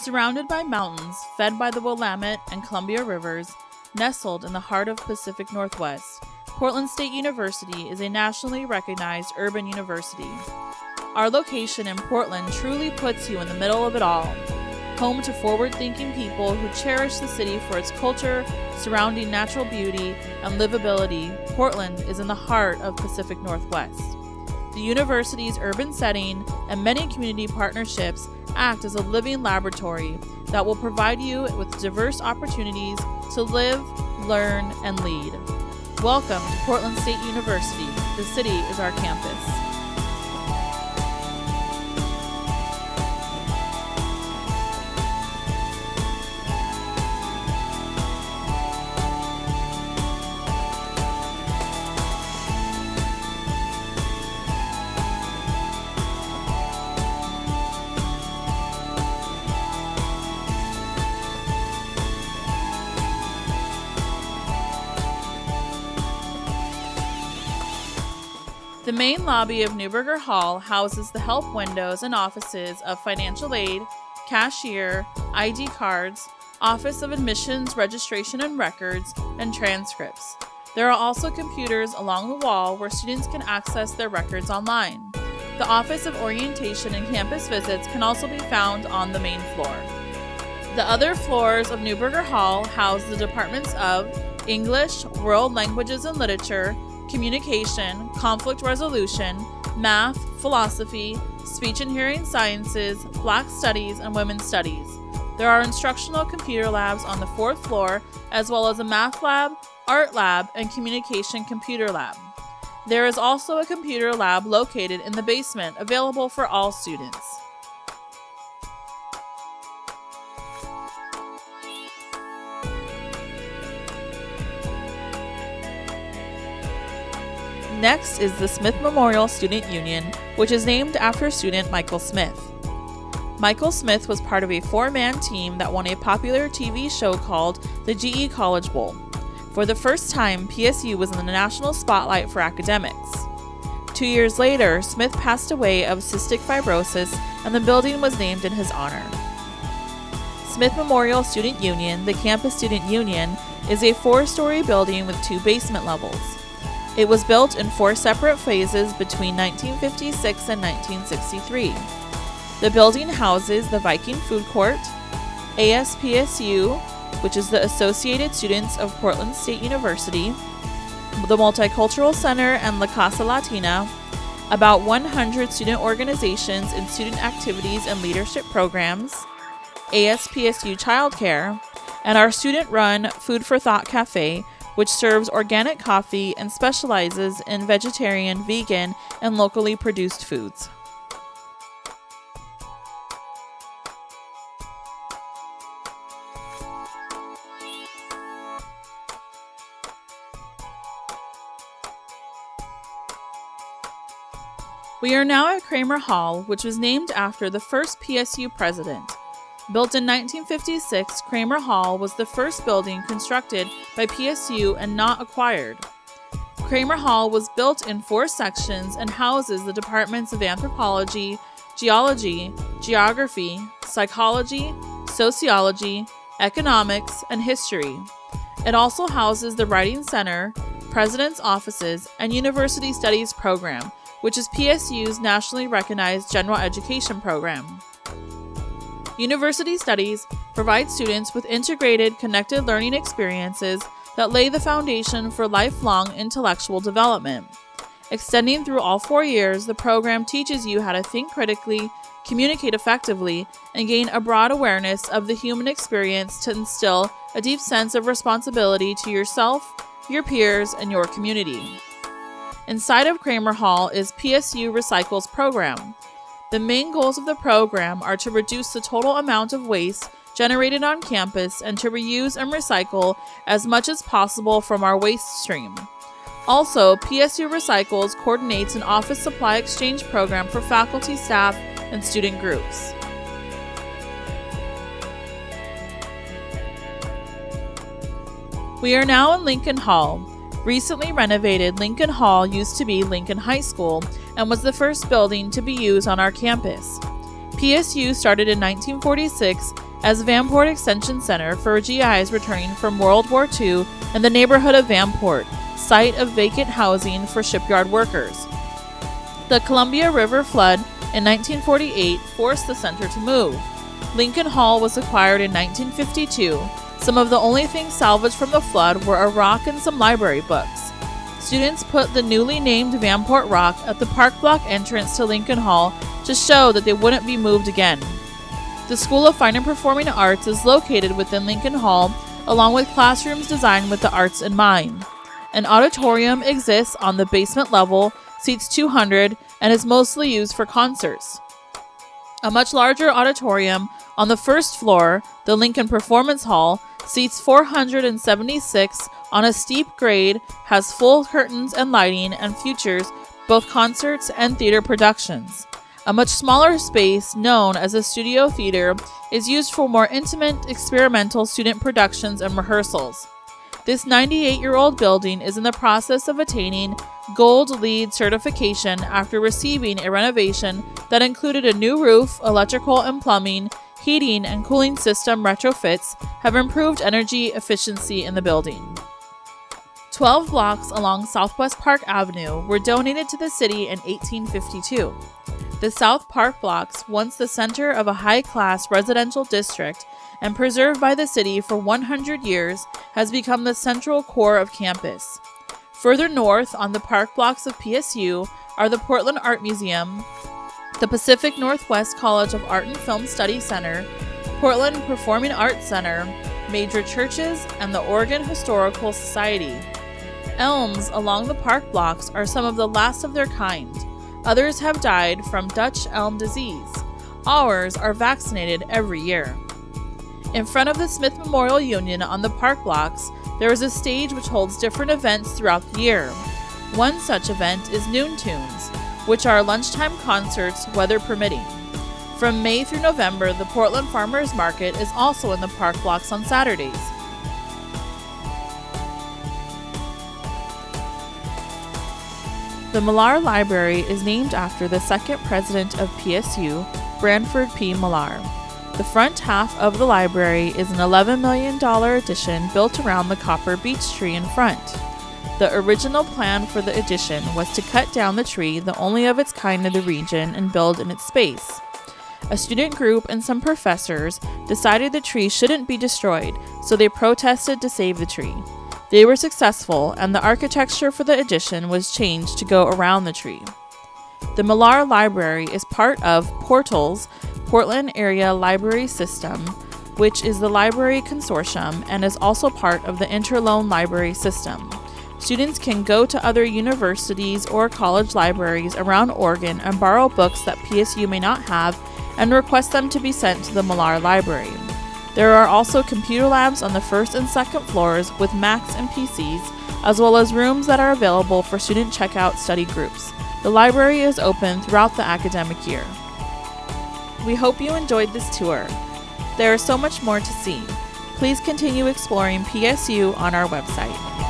Surrounded by mountains, fed by the Willamette and Columbia Rivers, nestled in the heart of Pacific Northwest, Portland State University is a nationally recognized urban university. Our location in Portland truly puts you in the middle of it all. Home to forward-thinking people who cherish the city for its culture, surrounding natural beauty, and livability, Portland is in the heart of Pacific Northwest. The university's urban setting and many community partnerships act as a living laboratory that will provide you with diverse opportunities to live, learn, and lead. Welcome to Portland State University. The city is our campus. The main lobby of Neuberger Hall houses the help windows and offices of financial aid, cashier, ID cards, Office of Admissions, Registration and Records, and transcripts. There are also computers along the wall where students can access their records online. The Office of Orientation and Campus Visits can also be found on the main floor. The other floors of Neuberger Hall house the departments of English, World Languages and Literature, Communication, Conflict Resolution, Math, Philosophy, Speech and Hearing Sciences, Black Studies, and Women's Studies. There are instructional computer labs on the 4th floor, as well as a math lab, art lab, and communication computer lab. There is also a computer lab located in the basement available for all students. Next is the Smith Memorial Student Union, which is named after student Michael Smith. Michael Smith was part of a 4-man team that won a popular TV show called the GE College Bowl. For the first time, PSU was in the national spotlight for academics. 2 years later, Smith passed away of cystic fibrosis, and the building was named in his honor. Smith Memorial Student Union, the Campus Student Union, is a 4-story building with 2 basement levels. It was built in 4 separate phases between 1956 and 1963. The building houses the Viking Food Court, ASPSU, which is the Associated Students of Portland State University, the Multicultural Center and La Casa Latina, about 100 student organizations in student activities and leadership programs, ASPSU Childcare, and our student-run Food for Thought Cafe, which serves organic coffee and specializes in vegetarian, vegan, and locally produced foods. We are now at Kramer Hall, which was named after the first PSU president. Built in 1956, Kramer Hall was the first building constructed by PSU and not acquired. Kramer Hall was built in 4 sections and houses the departments of anthropology, geology, geography, psychology, sociology, economics, and history. It also houses the Writing Center, President's Offices, and University Studies program, which is PSU's nationally recognized general education program. University Studies provides students with integrated, connected learning experiences that lay the foundation for lifelong intellectual development. Extending through all 4 years, the program teaches you how to think critically, communicate effectively, and gain a broad awareness of the human experience to instill a deep sense of responsibility to yourself, your peers, and your community. Inside of Kramer Hall is PSU Recycles program. The main goals of the program are to reduce the total amount of waste generated on campus and to reuse and recycle as much as possible from our waste stream. Also, PSU Recycles coordinates an office supply exchange program for faculty, staff, and student groups. We are now in Lincoln Hall. Recently renovated Lincoln Hall used to be Lincoln High School and was the first building to be used on our campus. PSU started in 1946 as Vanport Extension Center for GIs returning from World War II in the neighborhood of Vanport, site of vacant housing for shipyard workers. The Columbia River flood in 1948 forced the center to move. Lincoln Hall was acquired in 1952. Some of the only things salvaged from the flood were a rock and some library books. Students put the newly named Vanport Rock at the park block entrance to Lincoln Hall to show that they wouldn't be moved again. The School of Fine and Performing Arts is located within Lincoln Hall, along with classrooms designed with the arts in mind. An auditorium exists on the basement level, seats 200, and is mostly used for concerts. A much larger auditorium on the first floor, the Lincoln Performance Hall, seats 476 on a steep grade, has full curtains and lighting, and features both concerts and theater productions. A much smaller space, known as a studio theater, is used for more intimate, experimental student productions and rehearsals. This 98-year-old building is in the process of attaining Gold LEED certification after receiving a renovation that included a new roof, electrical and plumbing, heating and cooling system retrofits have improved energy efficiency in the building. 12 blocks along Southwest Park Avenue were donated to the city in 1852. The South Park blocks, once the center of a high-class residential district and preserved by the city for 100 years, has become the central core of campus. Further north on the park blocks of PSU are the Portland Art Museum, the Pacific Northwest College of Art and Film Study Center, Portland Performing Arts Center, major churches, and the Oregon Historical Society. Elms along the park blocks are some of the last of their kind. Others have died from Dutch elm disease. Ours are vaccinated every year. In front of the Smith Memorial Union on the park blocks, there is a stage which holds different events throughout the year. One such event is Noon Tunes, which are lunchtime concerts, weather permitting. From May through November, the Portland Farmers Market is also in the park blocks on Saturdays. The Millar Library is named after the second president of PSU, Branford P. Millar. The front half of the library is an $11 million addition built around the copper beech tree in front. The original plan for the addition was to cut down the tree, the only of its kind in the region, and build in its space. A student group and some professors decided the tree shouldn't be destroyed, so they protested to save the tree. They were successful, and the architecture for the addition was changed to go around the tree. The Millar Library is part of Portal's Portland Area Library System, which is the library consortium and is also part of the Interloan Library System. Students can go to other universities or college libraries around Oregon and borrow books that PSU may not have and request them to be sent to the Millar Library. There are also computer labs on the first and second floors with Macs and PCs, as well as rooms that are available for student checkout study groups. The library is open throughout the academic year. We hope you enjoyed this tour. There is so much more to see. Please continue exploring PSU on our website.